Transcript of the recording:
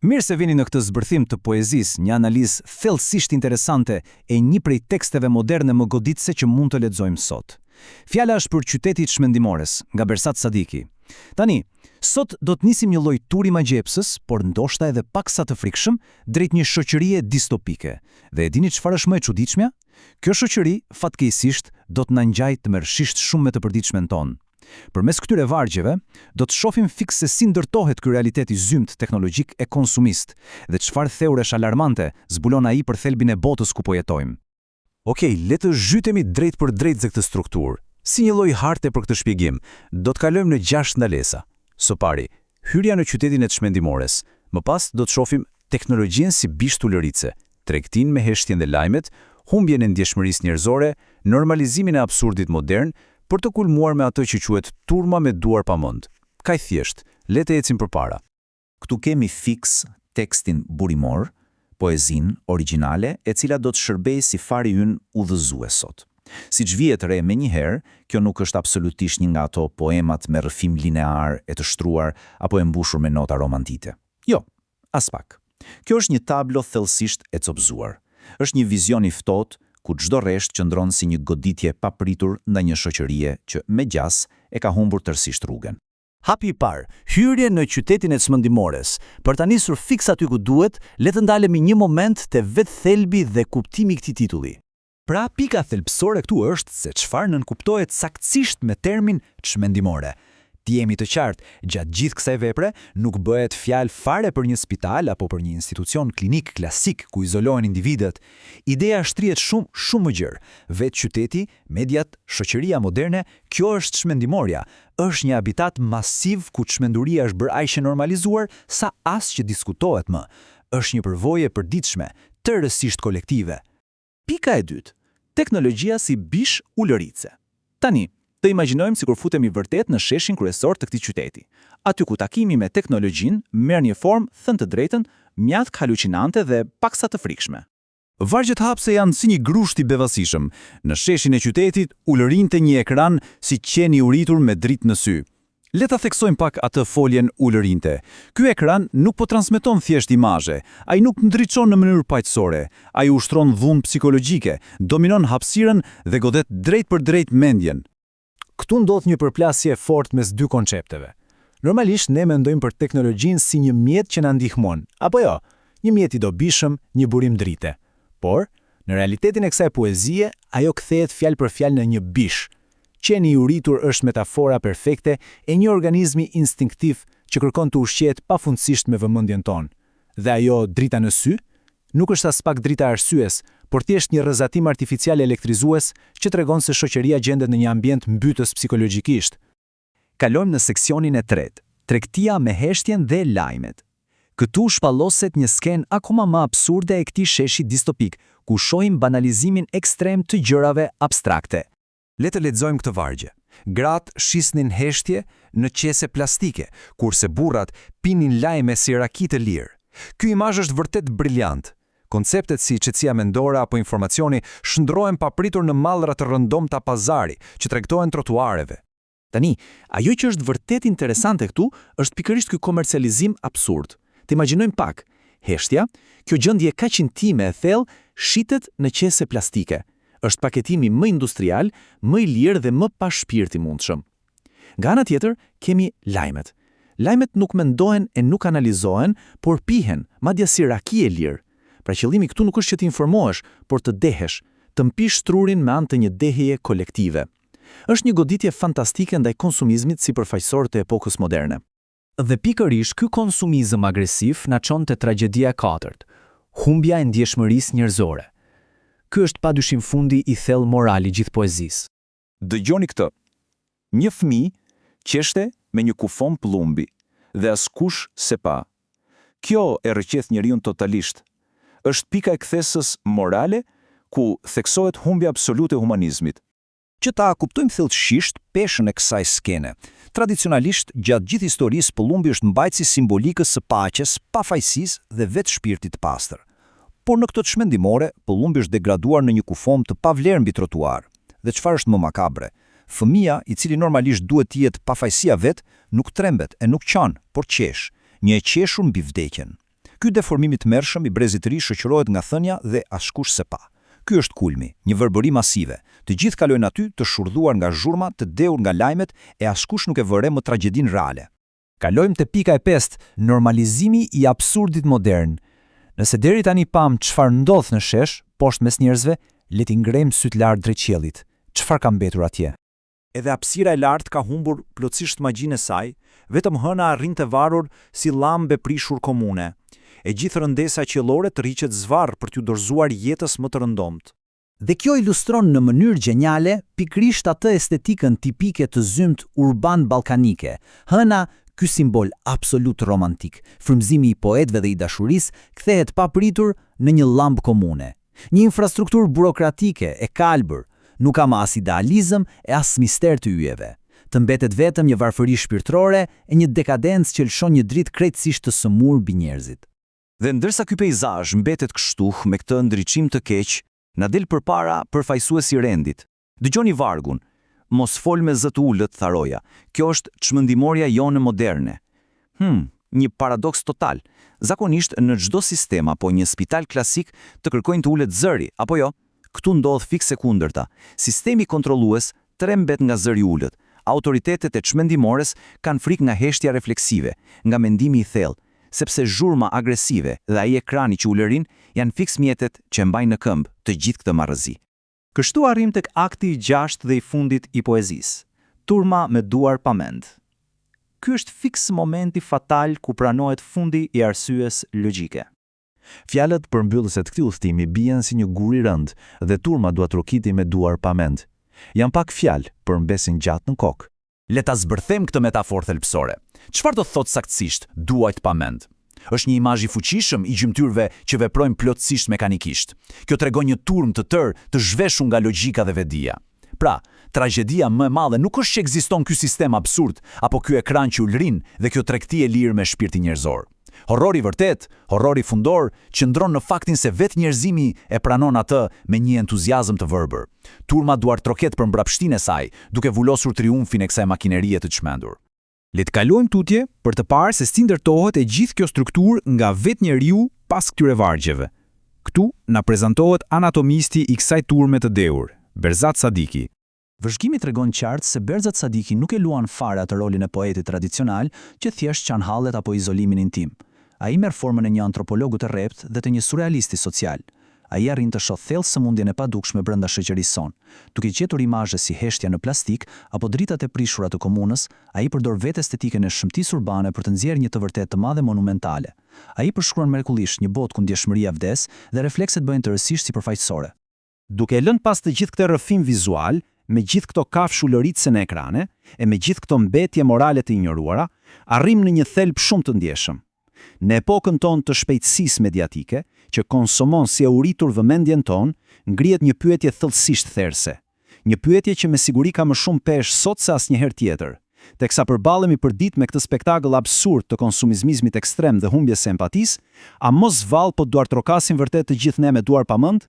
Mirë se vini në këtë zbërthim të poezisë, një analizë thellësisht interesante e një prej teksteve moderne më goditëse që mund të lexojmë sot. Fjala është për Qyteti i Çmendimores, nga Bersat Sadiki. Tani, sot do të nisim një lloj turi magjepsës, por ndoshta edhe paksa të frikshëm, drejt një shoqërie distopike. Dhe e dini çfarë është më e çuditshmja? Kjo shoqëri, fatkeqësisht, do të na ngjajë të mërësisht shumë me të përditshmen tonë. Përmes këtyre vargjeve, do të shohim fiks se si ndërtohet ky realitet i zymt teknologjik e konsumist dhe çfarë theuresh alarmante zbulon ai për thelbin e botës ku po jetojmë. Okej, le të zhytemi drejt për drejt në këtë strukturë. Si një lloj harte për këtë shpjegim, do të kalojmë në 6 ndalesa. Së pari, hyrja në qytetin e Çmendimores. Më pas do të shohim teknologjinë si bish tulëritse, tregtinë me heshtjen dhe lajmet, humbjen e ndjeshmërisë njerëzore, normalizimin e absurdit modern, për të kulmuar me atë që quhet turma me duar pamend. Kaq thjesht, le të ecim përpara. Këtu kemi fiks tekstin burimor, poezinë origjinale, e cila do të shërbejë si fari ynë udhëzues sot. Siç vihet re menjëherë, kjo nuk është absolutisht një nga ato poemat me rrëfim linear e të shtruar apo e mbushur me nota romantike. Jo, as pak. Kjo është një tablo thellësisht e copëzuar. Është një vizion i ftohtë ku çdo rresht qëndron si një goditje papritur ndaj një shoqërie që me gjas e ka humbur tërësisht rrugën. Hapi i parë, hyrje në qytetin e Çmendimores. Për ta nisur fiks aty ku duhet, le të ndalemi një moment te vetë thelbi dhe kuptimi i këtij titulli. Pra, pika thelbësore këtu është se çfarë nënkuptohet saktësisht me termin çmendimore. Të jemi të qartë, gjatë gjithë kësaj vepre nuk bëhet fjalë fare për një spital apo për një institucion klinik klasik ku izolohen individët. Ideja shtrihet shumë më gjerë. Vetë qyteti, mediat, shoqëria moderne, kjo është çmendimorja. Është një habitat masiv ku çmenduria është bërë aq e normalizuar sa as që diskutohet më. Është një përvojë e përditshme, tërësisht kolektive. Pika e dytë, teknologjia si bish ulëritse. Tani, të imagjinojmë sikur futemi vërtet në sheshin kryesor të këtij qyteti, aty ku takimi me teknologjinë merr një formë thënë të drejtën mjaft halucinante dhe paksa të frikshme. Vargjet hapse janë si një grusht i bevasishëm. Në sheshin e qytetit ulërinte një ekran si qen i uritur me dritë në sy. Le ta theksojmë pak atë foljen ulërinte. Ky ekran nuk po transmeton thjesht imazhe, ai nuk ndriçon në mënyrë paqësore, ai ushtron dhunë psikologjike, dominon hapësirën dhe godet drejt për drejt mendjen. Këtu ndodh një përplasje fort mes dy koncepteve. Normalisht ne mendojmë për teknologjinë si një mjet që na ndihmon, apo jo, një mjet i dobishëm, një burim drite. Por, në realitetin e kësaj poezie, ajo kthehet fjalë për fjalë në një bish. Qeni i uritur është metafora perfekte e një organizmi instinktiv që kërkon të ushqehet pafundësisht me vëmendjen tonë. Dhe ajo drita në sy nuk është as pak drita arsyes, por thjesht një rrëzatim artificial elektrizues që tregon se shoqëria gjendet në një ambient mbytës psikologjikisht. Kalojmë në seksionin e tretë, tregtia me heshtjen dhe lajmet. Këtu shpalloset një skenë akoma më absurde e këtij sheshi distopik, ku shohim banalizimin ekstrem të gjërave abstrakte. Le të lexojmë këtë vargje. Gratë shisnin heshtje në qese plastike, kurse burrat pinin lajme si raki të lirë. Ky imazh është vërtet briljant. Konceptet si qetësia mendore apo informacioni shndrohen papritur në mallra të rëndomta pazari që tregtohen trotuareve. Tani, ajo që është vërtet interesante këtu është pikërisht ky komercializim absurd. Të imagjinojmë pak, heshtja, kjo gjendje kaq intime e thellë, shitet në qese plastike. Është paketimi më industrial, më i lirë dhe më pa shpirt i mundshëm. Nga ana tjetër, kemi lajmet. Lajmet nuk mendohen e nuk analizohen, por pihen, madje si raki e lirë. Pra qëllimi këtu nuk është që të informohesh, por të dehesh, të mpish strurin me anë të një dehjeje kolektive. Është një goditje fantastike ndaj konsumizmit si përfaqësor të epokës moderne. Dhe pikërisht ky konsumizëm agresiv na çon te tragjedia e katërt, humbja e ndjeshmërisë njerëzore. Ky është padyshim fundi i thellë moral i gjithë poezisë. Dëgjoni këtë. Një fëmijë qeshte me një kufon plumbi dhe askush se pa. Kjo e rrëqeth njeriun totalisht. Është pika e kthesës morale ku theksohet humbja absolute e humanizmit. Që ta kuptojmë thellësisht peshën e kësaj skene. Tradicionalisht, gjatë gjithë historisë, pëllumbi është mbajtësi simbolikës së paqes, pafajësisë dhe vetë shpirtit të pastër. Por në këtë çmendimore, pëllumbi është degraduar në një kufom të pavlerë mbi trotuar. Dhe çfarë është më makabre? Fëmia, i cili normalisht duhet të jetë pafajësia vet, nuk trembet e nuk qan, por qesh, një e qeshur mbi vdekjen. Ky deformim i tmerrshëm i brezit të ri shoqërohet nga thënia dhe askush se pa. Ky është kulmi, një verbëri masive. Të gjithë kalojnë aty të shurdhuar nga zhurma, të dehur nga lajmet e askush nuk e vëre më tragjedinë reale. Kalojmë te pika e 5, normalizimi i absurdit modern. Nëse deri tani pam çfarë ndodh në shesh, poshtë mes njerëzve, le t'i ngrejmë syt lart drejt qiellit. Çfarë ka mbetur atje? Edhe hapësira e lartë ka humbur plotësisht magjinë e saj, vetëm hëna arrin të varur si llambe prishur komune. E gjithë rëndesa qiellore të rriqet zvarr për t'u dorëzuar jetës më të rëndomt. Dhe kjo ilustron në mënyrë gjenjale pikërisht atë estetikën tipike të zymt urban ballkanike. Hëna, ky simbol absolut romantik, frymëzimi i poetëve dhe i dashurisë, kthehet papritur në një llambë komune. Një infrastrukturë burokratike e kalbër, nuk ka më as idealizëm e as mister të yjeve. Të mbetet vetëm një varfëri shpirtërore e një dekadencë që lëshon një dritë krejtësisht të sëmurë mbi njerëzit. Dhe ndërsa ky peizazh mbetet kështu me këtë ndriçim të keq, na del përpara përfaqësuesi rendit. Dëgjoni vargun. Mos fol me zë të ulët, tha roja. Kjo është çmendimorja jone moderne. Një paradoks total. Zakonisht në çdo sistem apo një spital klasik të kërkojnë të ulet zëri, apo jo? Këtu ndodh fikse kundërta. Sistemi kontrollues trembet nga zëri i ulët. Autoritetet e çmendimores kanë frikë nga heshtja refleksive, nga mendimi i thellë, sepse zhurma agresive dhe ai ekrani që u lërin janë fiks mjetet që mbajnë në këmbë të gjithë këtë marrëzi. Kështu arrim tek akti i 6 dhe i fundit i poezisë. Turma me duar pa mend. Ky është fiks momenti fatal ku pranohet fundi i arsyes logjike. Fjalët përmbyllëse të këtij udhtimi bien si një gur i rënd dhe turma duat rokiti me duar pa mend. Janë pak fjalë, për mbesin gjatë në kokë. Le ta zbërthejmë këtë metaforë thelbësore. Çfarë do thotë saktësisht duajt pa mend? Është një imazh i fuqishëm i gjymtyrëve që veprojnë plotësisht mekanikisht. Kjo tregon një turm të tërë të zhveshur nga logjika dhe vedia. Pra, tragjedia më e madhe nuk është që ekziston ky sistem absurd apo ky ekran që ulrin dhe kjo tregti e lirë me shpirtin njerëzor. Horrori vërtet, horrori fundor, qëndron në faktin se vetë njerëzimi e pranon atë me një entuziazëm të verbër. Turma duart troket për mbrapshtinë e saj, duke vulosur triumfin e kësaj makinerie të çmendur. Le të kalojmë tutje për të parë se si ndërtohet e gjithë kjo strukturë nga vetë njeriu pas këtyre vargjeve. Ktu na prezantohet anatomisti i kësaj turme të dehur, Berzat Sadiki. Vëzhgimi tregon qartë se Berzat Sadiki nuk e luan fare atë rolin e poetit tradicional që thjesht çan hallet apo izolimin intim. Ai merr formën e një antropologu të rrept dhe të një surrealisti social. Ai arrin të shohë thellë sëmundjen e padukshme brenda shoqërisë sonë. Duke gjetur imazhe si heshtja në plastik apo dritat e prishura të komunës, ai përdor vetë estetikën e shëmtisë urbane për të nxjerrë një të vërtetë të madhe monumentale. Ai përshkruan mrekullisht një botë ku ndjeshmëria vdes dhe reflekset bëhen të rësisht sipërfaqësore. Duke lënë pas të gjithë këtë rrëfim vizual, me gjithë këto kafshulëritse në ekrane e me gjithë këto mbetje morale të injoruara, arrim në një thelb shumë të ndjeshëm. Në epokën tonë të shpejtësisë mediatike, që konsumon si e uritur vëmendjen tonë, ngrihet një pyetje thellësisht therrse. Një pyetje që me siguri ka më shumë peshë sot se asnjëherë tjetër. Teksa përballemi përditë me këtë spektakël absurd të konsumizmit ekstrem dhe humbjes së empatisë, a mos vallë po duart trokasim vërtet të gjithë ne me duar pa mend?